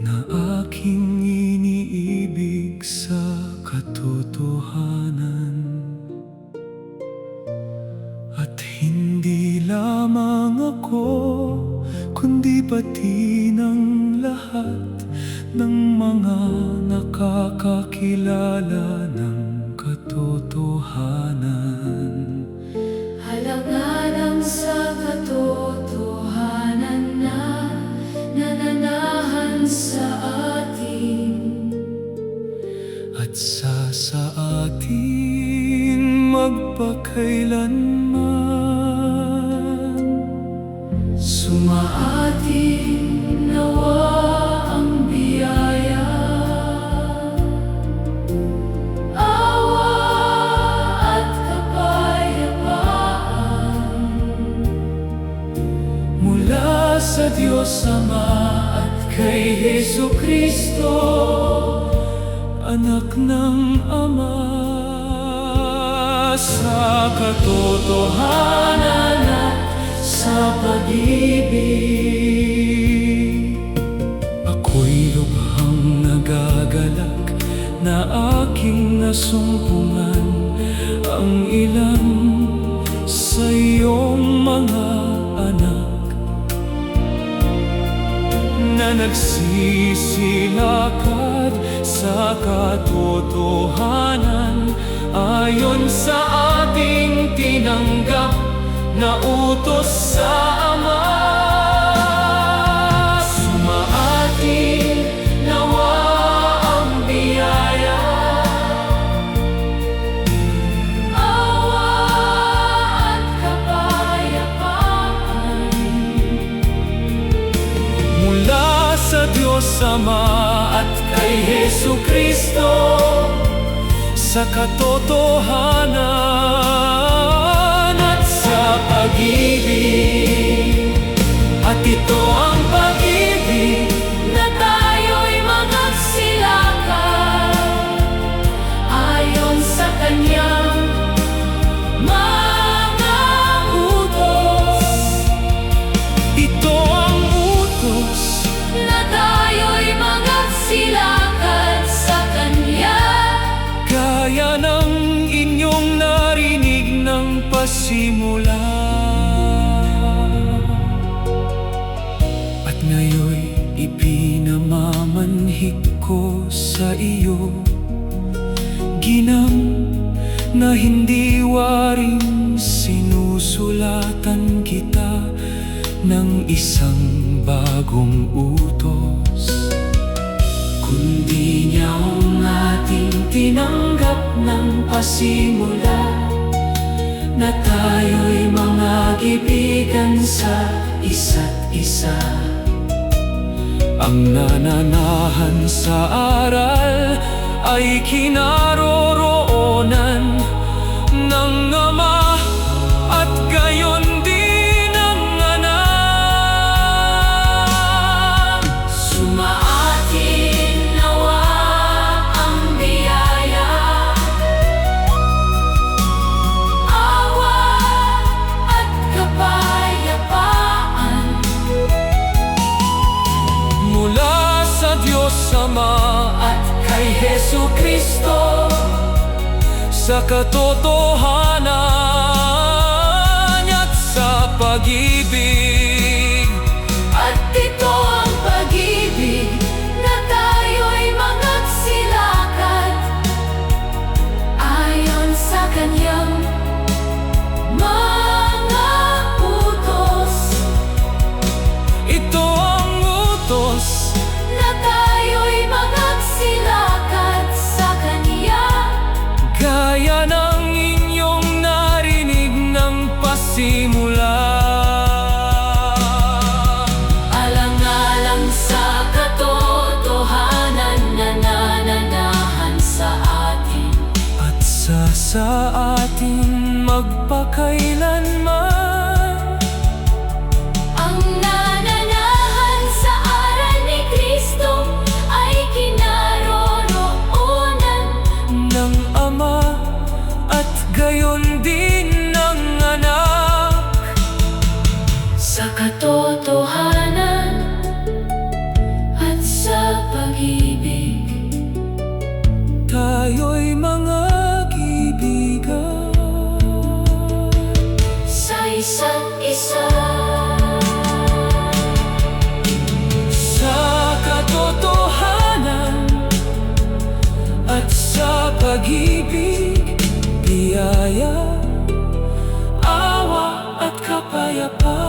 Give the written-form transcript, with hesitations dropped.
na aking iniibig sa katotohanan. At hindi lamang ako, kundi pati ng lahat ng mga nakakakilala ng katotohanan. Alang-alang sa katotohanan na nananahan sa atin. At sa atin magpakailanman. Sumaatin nawa ang biyaya, awa at kapayapaan Mula sa Diyos Ama at kay Jesucristo, anak ng Ama, sa katotohanan at sa pag-ibig. Ako'y lubhang nagagalak na aking nasumpungan ang ilan sa iyong mga anak na nagsisilakad sa katotohanan ayon sa ating tinanggap na utos sa Ama. Sumaatin nawa ang biyaya, awa at kapayapaan mula sa Diyos Ama at kay Jesucristo, sa katotohanan at sa pag-ibig. At ito ang pag-ibig na tayo'y magsilakan ayon sa Kanyang mga utos. Ito ang utos Na tayo'y magsilakan sa Kanya, gaya ng inyong narinig ng pasimula. At ngayoy ipinamamanhik ko sa iyo, ginang na hindi waring sinusulatan kita ng isang bagong utos, kundi niyang ating tinanggap ng pasimula, na tayo'y mga kaibigan sa isa't isa. Ang nananahan sa aral ay kinaroroonan ng Ama at gayon din ang Anak. sumaatin nawa ang biyaya, awa at kapayapaan Mula sa Diyos Ama at kay Jesucristo, sa katotohanan at sa pag-ibig. At ito ang pag-ibig na tayo'y magsilakad ayon sa Kanyang mga utos. Ito ang utos Na tayo'y magsilakad sa Kanya, gaya ng inyong narinig ng pasimula. alang-alang sa katotohanan na nananahan sa atin. At sa atin magpakailanman. Ang nananahan sa aral ni Kristo ay kinaroroonan Ng Ama at gayon din ng Anak. sa katotohanan at sa isa. Sa katotohanan at sa pag-ibig, biyaya, awa at kapayapaan.